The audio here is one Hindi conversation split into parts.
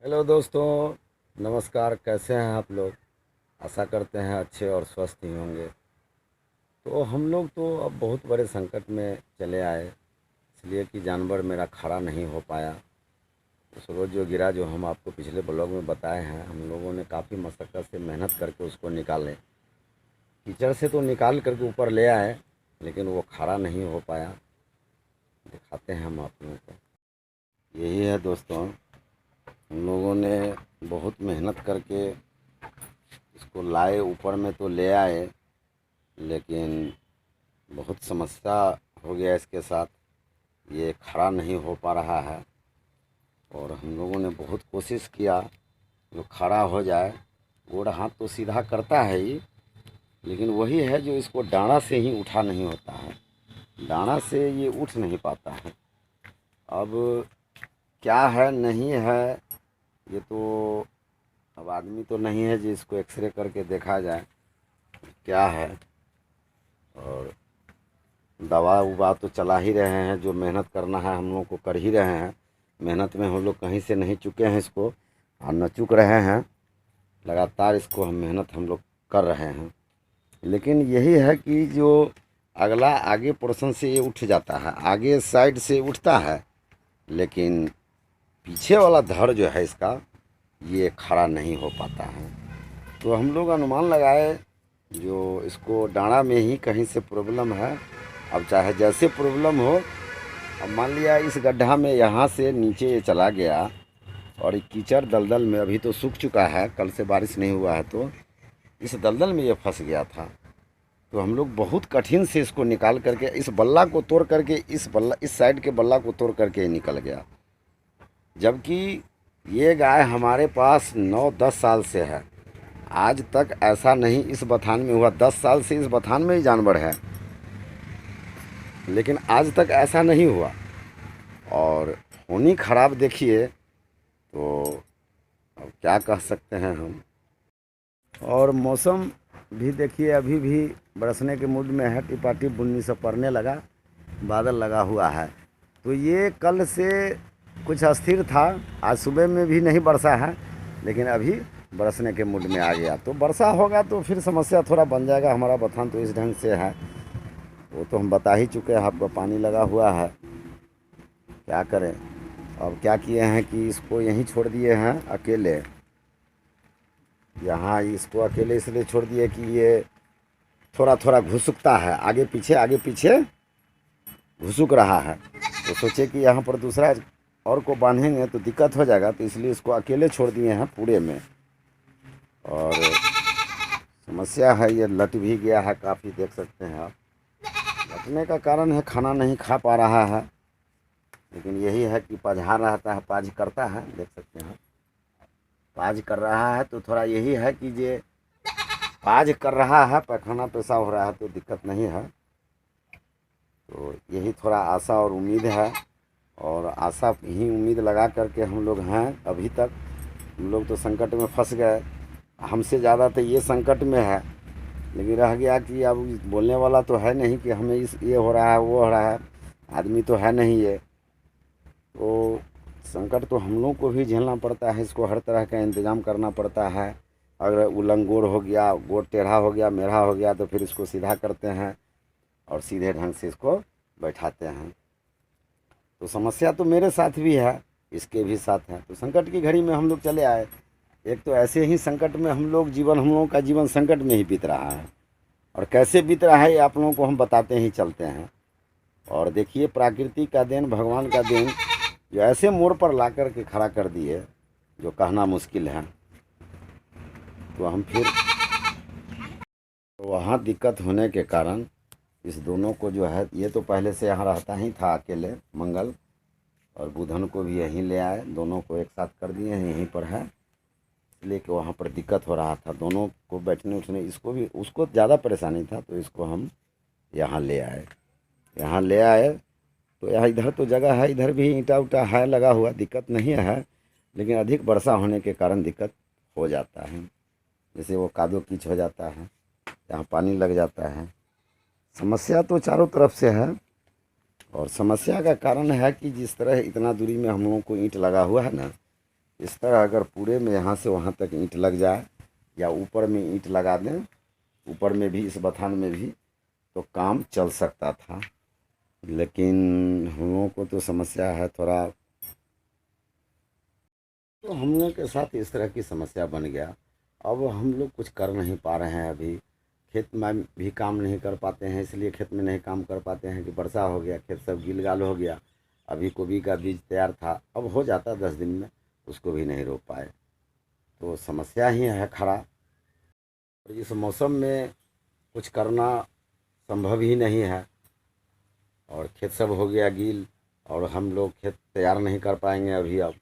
हेलो दोस्तों, नमस्कार। कैसे हैं आप लोग? आशा करते हैं अच्छे और स्वस्थ ही होंगे। तो हम लोग तो अब बहुत बड़े संकट में चले आए, इसलिए कि जानवर मेरा खड़ा नहीं हो पाया। उस रोज़ जो गिरा, जो हम आपको पिछले ब्लॉग में बताए हैं, हम लोगों ने काफ़ी मशक्क़त से मेहनत करके उसको निकाले। कीचड़ से तो निकाल करके ऊपर ले आए, लेकिन वो खड़ा नहीं हो पाया। दिखाते हैं हम आप लोगों को। यही है दोस्तों, हम लोगों ने बहुत मेहनत करके इसको लाए, ऊपर में तो ले आए, लेकिन बहुत समस्या हो गया इसके साथ। ये खड़ा नहीं हो पा रहा है और हम लोगों ने बहुत कोशिश किया जो खड़ा हो जाए। गोड़ हाथ तो सीधा करता है ही, लेकिन वही है जो इसको डाँड़ा से ही उठा नहीं होता है। डाँड़ा से ये उठ नहीं पाता है। अब क्या है नहीं है, ये तो अब आदमी तो नहीं है जिसको एक्सरे करके देखा जाए क्या है। और दवा उवा तो चला ही रहे हैं, जो मेहनत करना है हम लोग को कर ही रहे हैं। मेहनत में हम लोग कहीं से नहीं चुके हैं इसको, और न चुक रहे हैं। लगातार इसको मेहनत हम लोग कर रहे हैं। लेकिन यही है कि जो अगला आगे पोर्शन से ये उठ जाता है, आगे साइड से उठता है, लेकिन पीछे वाला धड़ जो है इसका, ये खड़ा नहीं हो पाता है। तो हम लोग अनुमान लगाए जो इसको डाँड़ा में ही कहीं से प्रॉब्लम है। अब चाहे जैसे प्रॉब्लम हो, अब मान लिया इस गड्ढा में यहाँ से नीचे ये चला गया और ये कीचड़ दलदल में अभी तो सूख चुका है, कल से बारिश नहीं हुआ है, तो इस दलदल में ये फंस गया था। तो हम लोग बहुत कठिन से इसको निकाल करके, इस बल्ला को तोड़ करके, इस साइड के बल्ला को तोड़ करके ये निकल गया। जबकि ये गाय हमारे पास 9-10 साल से है। आज तक ऐसा नहीं इस बथान में हुआ। 10 साल से इस बथान में ही जानवर है, लेकिन आज तक ऐसा नहीं हुआ। और होनी खराब देखिए, तो अब क्या कह सकते हैं हम। और मौसम भी देखिए, अभी भी बरसने के मूड में है। टिपाटिप बुन्नी से पड़ने लगा, बादल लगा हुआ है। तो ये कल से कुछ अस्थिर था, आज सुबह में भी नहीं बरसा है, लेकिन अभी बरसने के मूड में आ गया। तो वर्षा होगा तो फिर समस्या थोड़ा बन जाएगा। हमारा बथान तो इस ढंग से है, वो तो हम बता ही चुके हैं आपको, पानी लगा हुआ है। क्या करें। अब क्या किए हैं कि इसको यहीं छोड़ दिए हैं अकेले। यहाँ इसको अकेले इसलिए छोड़ दिए कि ये थोड़ा थोड़ा घुसुकता है, आगे पीछे घुसुक रहा है। तो सोचे कि यहाँ पर दूसरा और को बांधेंगे तो दिक्कत हो जाएगा, तो इसलिए इसको अकेले छोड़ दिए हैं पूरे में। और समस्या है, ये लट भी गया है काफ़ी, देख सकते हैं आप। लटने का कारण है खाना नहीं खा पा रहा है, लेकिन यही है कि पजहा रहता है, पाज करता है, देख सकते हैं पाज कर रहा है। तो थोड़ा यही है कि ये पाज कर रहा है, पैखाना पेशाब हो रहा है, तो दिक्कत नहीं है। तो यही थोड़ा आशा और उम्मीद है, और आशा ही उम्मीद लगा करके हम लोग हैं अभी तक। हम लोग तो संकट में फंस गए, हमसे ज़्यादा तो ये संकट में है। लेकिन रह गया कि अब बोलने वाला तो है नहीं कि हमें ये हो रहा है वो हो रहा है, आदमी तो है नहीं ये। तो संकट तो हम लोग को भी झेलना पड़ता है, इसको हर तरह का इंतज़ाम करना पड़ता है। अगर उलंग गोड़ हो गया, गोड़ टेढ़ा हो गया, मेढ़ा हो गया, तो फिर इसको सीधा करते हैं और सीधे ढंग से इसको बैठाते हैं। तो समस्या तो मेरे साथ भी है, इसके भी साथ है। तो संकट की घड़ी में हम लोग चले आए। एक तो ऐसे ही संकट में हम लोगों का जीवन संकट में ही बीत रहा है, और कैसे बीत रहा है ये आप लोगों को हम बताते ही चलते हैं। और देखिए, प्रकृति का देन, भगवान का देन, जो ऐसे मोड़ पर ला कर के खड़ा कर दिए, जो कहना मुश्किल है। तो हम फिर वहाँ दिक्कत होने के कारण इस दोनों को जो है, ये तो पहले से यहाँ रहता ही था अकेले, मंगल और बुधन को भी यहीं ले आए, दोनों को एक साथ कर दिए हैं, यहीं पर है। इसलिए कि वहाँ पर दिक्कत हो रहा था दोनों को बैठने उठने, इसको भी, उसको ज़्यादा परेशानी था, तो इसको हम यहाँ ले आए। यहाँ ले आए तो यहाँ इधर तो जगह है, इधर भी ईंटा उटा है लगा हुआ, दिक्कत नहीं है। लेकिन अधिक वर्षा होने के कारण दिक्कत हो जाता है, जैसे वो कादो कीच हो जाता है, यहाँ पानी लग जाता है। समस्या तो चारों तरफ से है, और समस्या का कारण है कि जिस तरह इतना दूरी में हम लोगों को ईंट लगा हुआ है ना, इस तरह अगर पूरे में यहाँ से वहाँ तक ईंट लग जाए या ऊपर में ईंट लगा दें, ऊपर में भी इस बथान में भी, तो काम चल सकता था। लेकिन हम लोगों को तो समस्या है थोड़ा, तो हम लोग के साथ इस तरह की समस्या बन गया। अब हम लोग कुछ कर नहीं पा रहे हैं अभी, खेत में भी काम नहीं कर पाते हैं, इसलिए खेत में नहीं काम कर पाते हैं कि वर्षा हो गया, खेत सब गिलगाल हो गया। अभी गोभी का बीज तैयार था, अब हो जाता 10 दिन में, उसको भी नहीं रोप पाए। तो समस्या ही है खड़ा। और इस मौसम में कुछ करना संभव ही नहीं है, और खेत सब हो गया गील, और हम लोग खेत तैयार नहीं कर पाएंगे अभी अब।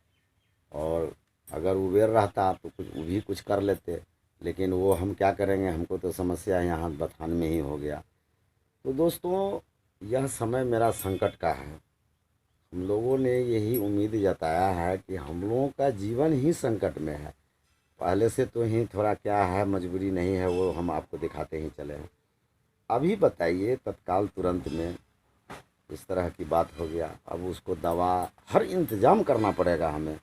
और अगर उबेर रहता तो कुछ वो भी कुछ कर लेते, लेकिन वो हम क्या करेंगे, हमको तो समस्या यहाँ बथान में ही हो गया। तो दोस्तों, यह समय मेरा संकट का है। हम लोगों ने यही उम्मीद जताया है कि हम लोगों का जीवन ही संकट में है। पहले से तो ही थोड़ा क्या है, मजबूरी नहीं है, वो हम आपको दिखाते ही चले हैं। अभी बताइए, तत्काल तुरंत में इस तरह की बात हो गया, अब उसको दवा हर इंतज़ाम करना पड़ेगा हमें।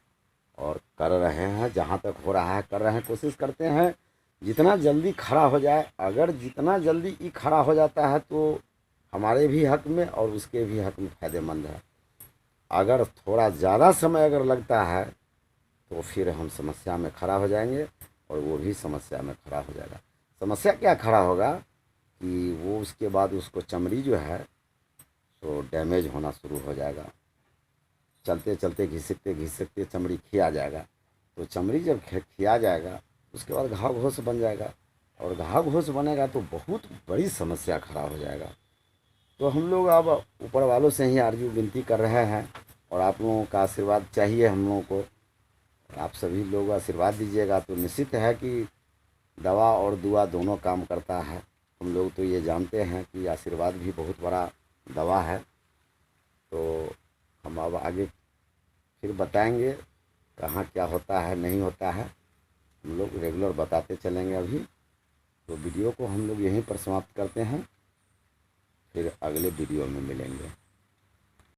और कर रहे हैं, जहाँ तक हो रहा है कर रहे हैं, कोशिश करते हैं जितना जल्दी खड़ा हो जाए। अगर जितना जल्दी ये खड़ा हो जाता है तो हमारे भी हक में और उसके भी हक में फ़ायदेमंद है। अगर थोड़ा ज़्यादा समय अगर लगता है तो फिर हम समस्या में खड़ा हो जाएंगे, और वो भी समस्या में खड़ा हो जाएगा। समस्या क्या खड़ा होगा कि वो उसके बाद उसको चमड़ी जो है तो डैमेज होना शुरू हो जाएगा। चलते चलते घिसकते घिसकते चमड़ी खिया जाएगा। तो चमड़ी जब खिया जाएगा उसके बाद घाव घोस बन जाएगा, और घाव घोस बनेगा तो बहुत बड़ी समस्या खड़ा हो जाएगा। तो हम लोग अब ऊपर वालों से ही आरजू विनती कर रहे हैं, और आप लोगों का आशीर्वाद चाहिए हम लोगों को। आप सभी लोग आशीर्वाद दीजिएगा तो निश्चित है कि दवा और दुआ दोनों काम करता है। हम लोग तो ये जानते हैं कि आशीर्वाद भी बहुत बड़ा दवा है। तो हम अब आगे फिर बताएंगे कहाँ क्या होता है नहीं होता है, हम लोग रेगुलर बताते चलेंगे। अभी तो वीडियो को हम लोग यहीं पर समाप्त करते हैं, फिर अगले वीडियो में मिलेंगे।